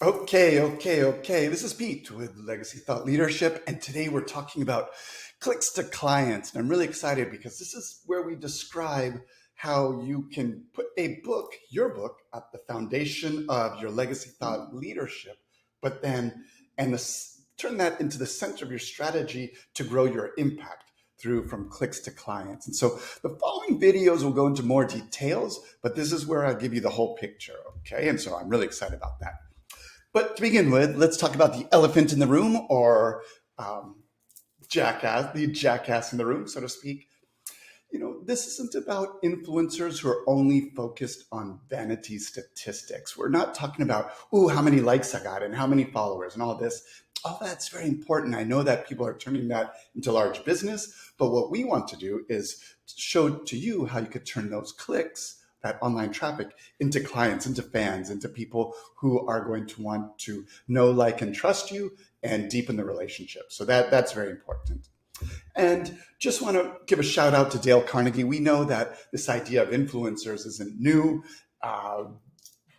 Okay. This is Pete with Legacy Thought Leadership, and today we're talking about clicks to clients. And I'm really excited because this is where we describe how you can put your book, at the foundation of your legacy thought leadership, but then turn that into the center of your strategy to grow your impact through from clicks to clients. And so the following videos will go into more details, but this is where I'll give you the whole picture. Okay. And so I'm really excited about that. But to begin with, let's talk about the elephant in the room, or um, the jackass in the room, so to speak. This isn't about influencers who are only focused on vanity statistics. We're not talking about, how many likes I got and how many followers and all this. All that's very important. I know that people are turning that into large business, but what we want to do is show to you how you could turn those clicks, that online traffic, into clients, into fans, into people who are going to want to know, like, and trust you and deepen the relationship. So that's very important. And just want to give a shout out to Dale Carnegie. We know that this idea of influencers isn't new. Uh,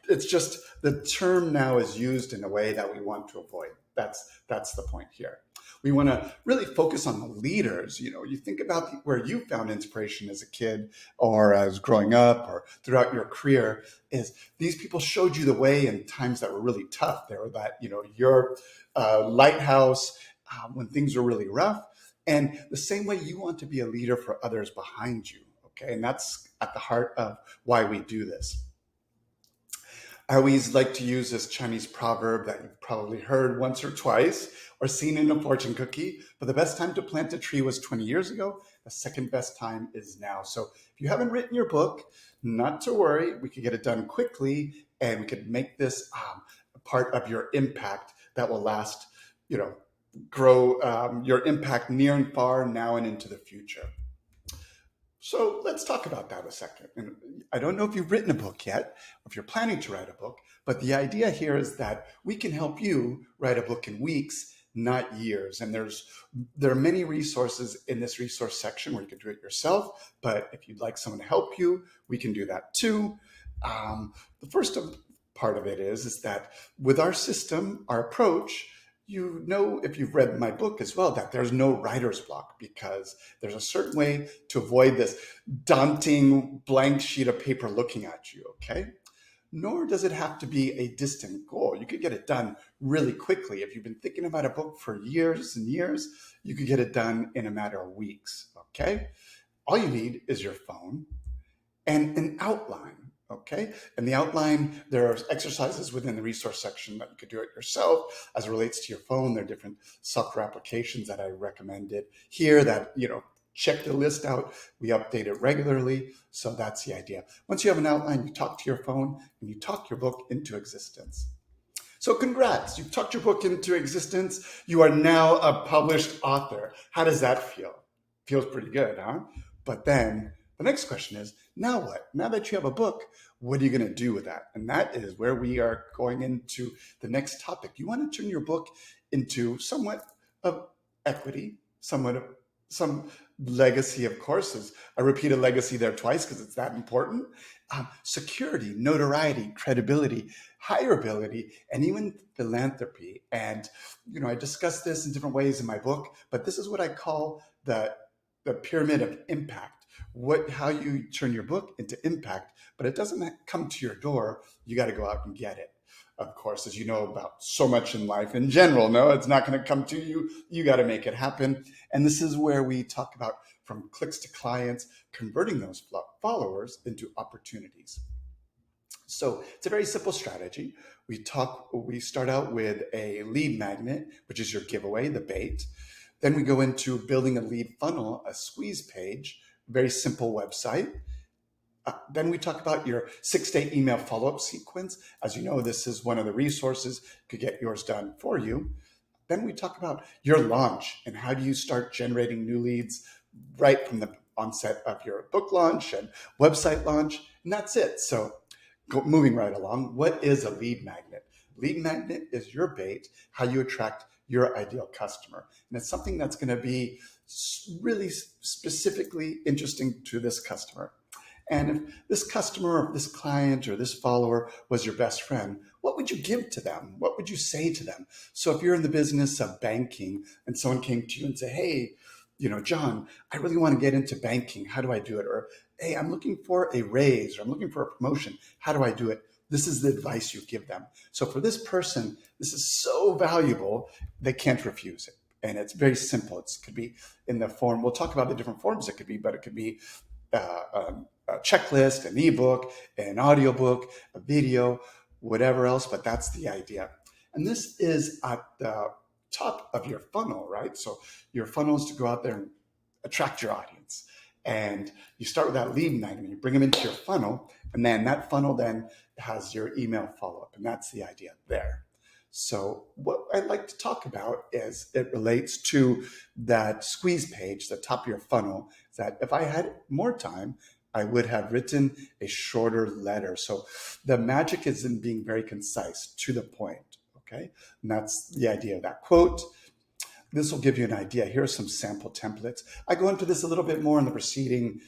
it's just the term now is used in a way that we want to avoid. That's the point here. We want to really focus on the leaders. You think about where you found inspiration as a kid or as growing up or throughout your career, is these people showed you the way in times that were really tough. They were your lighthouse when things were really rough. And the same way you want to be a leader for others behind you. Okay. And that's at the heart of why we do this. I always like to use this Chinese proverb that you've probably heard once or twice or seen in a fortune cookie. But the best time to plant a tree was 20 years ago. The second best time is now. So if you haven't written your book, not to worry. We could get it done quickly, and we could make this a part of your impact that will last, grow your impact near and far, now and into the future. So let's talk about that a second. And I don't know if you've written a book yet, or if you're planning to write a book, but the idea here is that we can help you write a book in weeks, not years. And there are many resources in this resource section where you can do it yourself. But if you'd like someone to help you, we can do that too. The first part of it is that with our system, our approach, if you've read my book as well, that there's no writer's block, because there's a certain way to avoid this daunting blank sheet of paper looking at you, okay? Nor does it have to be a distant goal. You could get it done really quickly. If you've been thinking about a book for years and years, you could get it done in a matter of weeks, okay? All you need is your phone and an outline. Okay. And the outline, there are exercises within the resource section that you could do it yourself as it relates to your phone. There are different software applications that I recommended here that, check the list out. We update it regularly. So that's the idea. Once you have an outline, you talk to your phone and you talk your book into existence. So congrats, you've talked your book into existence. You are now a published author. How does that feel? Feels pretty good, huh? But then the next question is, now what? Now that you have a book, what are you going to do with that? And that is where we are going into the next topic. You want to turn your book into somewhat of equity, somewhat of some legacy, of course. I repeated legacy there twice because it's that important. Security, notoriety, credibility, hireability, and even philanthropy. And, I discuss this in different ways in my book, but this is what I call the pyramid of impact. How you turn your book into impact, but it doesn't come to your door. You got to go out and get it. Of course, as you know about so much in life in general, no, it's not going to come to you. You got to make it happen. And this is where we talk about from clicks to clients, converting those followers into opportunities. So it's a very simple strategy. We start out with a lead magnet, which is your giveaway, the bait. Then we go into building a lead funnel, a squeeze page, very simple website. Then we talk about your 6-day email follow-up sequence. As you know, this is one of the resources to get yours done for you. Then we talk about your launch and how do you start generating new leads right from the onset of your book launch and website launch. And that's it. So moving right along, what is a lead magnet? Lead magnet is your bait, how you attract your ideal customer. And it's something that's going to be really specifically interesting to this customer. And if this customer or this client or this follower was your best friend, what would you give to them? What would you say to them? So if you're in the business of banking and someone came to you and said, hey, John, I really want to get into banking. How do I do it? Or, hey, I'm looking for a raise, or I'm looking for a promotion. How do I do it? This is the advice you give them. So for this person, this is so valuable, they can't refuse it. And it's very simple. It could be in the form, we'll talk about the different forms it could be, but it could be a checklist, an ebook, an audiobook, a video, whatever else, but that's the idea. And this is at the top of your funnel, right? So your funnel is to go out there and attract your audience. And you start with that lead magnet, you bring them into your funnel, and then that funnel then has your email follow-up, and that's the idea there. So what I'd like to talk about is it relates to that squeeze page, the top of your funnel, is that if I had more time, I would have written a shorter letter. So the magic is in being very concise, to the point, okay? And that's the idea of that quote. This will give you an idea. Here are some sample templates. I go into this a little bit more in the preceding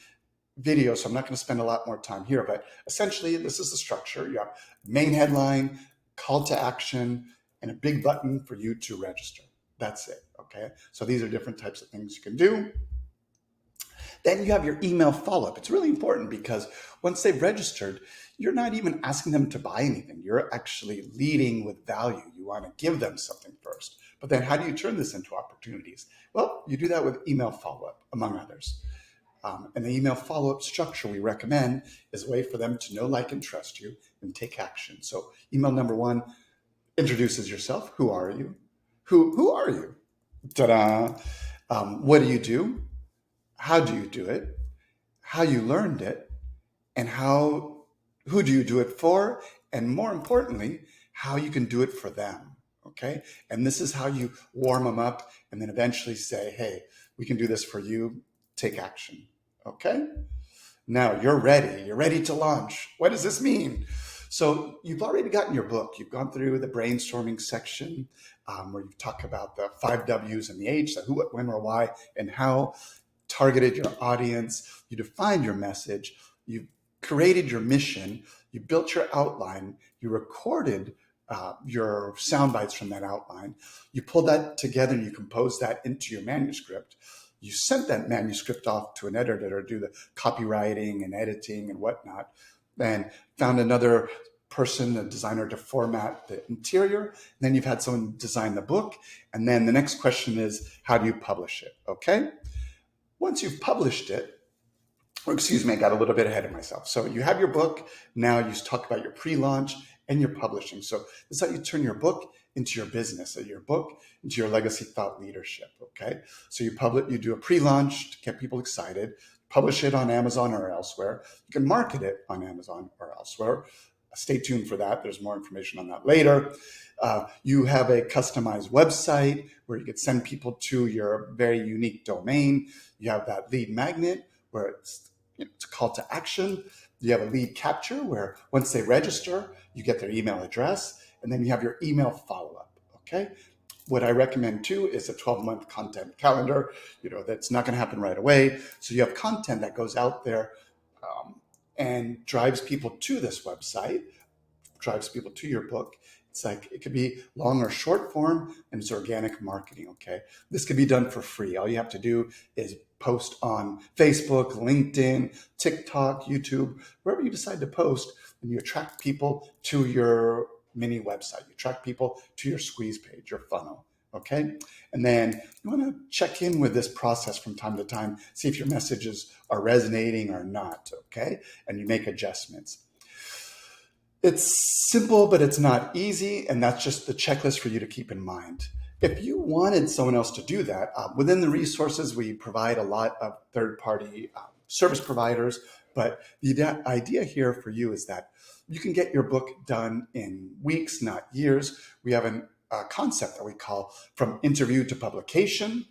video, so I'm not going to spend a lot more time here, but essentially this is the structure. You have main headline, call to action, and a big button for you to register. That's it, okay? So these are different types of things you can do. Then you have your email follow-up. It's really important because once they've registered, you're not even asking them to buy anything. You're actually leading with value. You want to give them something first. But then how do you turn this into opportunities? Well, you do that with email follow-up, among others. And the email follow-up structure we recommend is a way for them to know, like, and trust you and take action. So email number one introduces yourself. Who are you? Who are you? Ta-da! What do you do? How do you do it? How you learned it? And who do you do it for? And more importantly, how you can do it for them. Okay? And this is how you warm them up and then eventually say, hey, we can do this for you. Take action. Okay? Now you're ready. You're ready to launch. What does this mean? So you've already gotten your book. You've gone through the brainstorming section where you talk about the 5 W's and the H, the who, what, when, or why, and how, targeted your audience, you defined your message, you created your mission, you built your outline, you recorded your sound bites from that outline, you pulled that together and you composed that into your manuscript. You sent that manuscript off to an editor to do the copywriting and editing and whatnot, then found another person, a designer, to format the interior. Then you've had someone design the book. And then the next question is, how do you publish it? Okay? Once you've published it, or excuse me, I got a little bit ahead of myself. So you have your book. Now you talk about your pre-launch and your publishing. So this is how you turn your book into your business, your book into your legacy thought leadership. Okay. So you do a pre-launch to get people excited, publish it on Amazon or elsewhere. You can market it on Amazon or elsewhere. Stay tuned for that. There's more information on that later. You have a customized website where you could send people to your very unique domain. You have that lead magnet where it's a call to action. You have a lead capture where once they register, you get their email address, and then you have your email follow-up, okay? What I recommend too is a 12-month content calendar, that's not gonna happen right away. So you have content that goes out there and drives people to this website, drives people to your book. It's like, it could be long or short form, and it's organic marketing, okay? This could be done for free. All you have to do is post on Facebook, LinkedIn, TikTok, YouTube, wherever you decide to post, and you attract people to your mini website. You attract people to your squeeze page, your funnel, okay? And then you want to check in with this process from time to time, see if your messages are resonating or not, okay? And you make adjustments. It's simple, but it's not easy, and that's just the checklist for you to keep in mind. If you wanted someone else to do that, within the resources, we provide a lot of third-party service providers, but the idea here for you is that you can get your book done in weeks, not years. We have a concept that we call from interview to publication,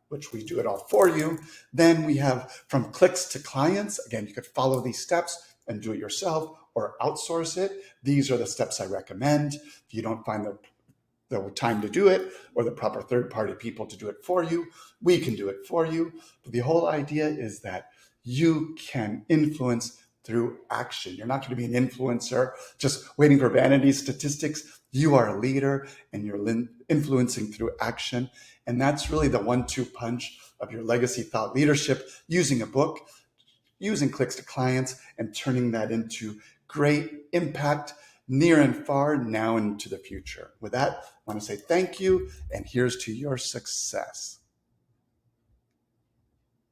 which we do it all for you. Then we have from clicks to clients. Again, you could follow these steps and do it yourself or outsource it. These are the steps I recommend. If you don't find the time to do it or the proper third-party people to do it for you, we can do it for you. But the whole idea is that you can influence through action. You're not going to be an influencer just waiting for vanity statistics. You are a leader and you're influencing through action. And that's really the 1-2 punch of your legacy thought leadership, using a book, using clicks to clients, and turning that into great impact near and far, now and into the future. With that, I want to say thank you, and here's to your success.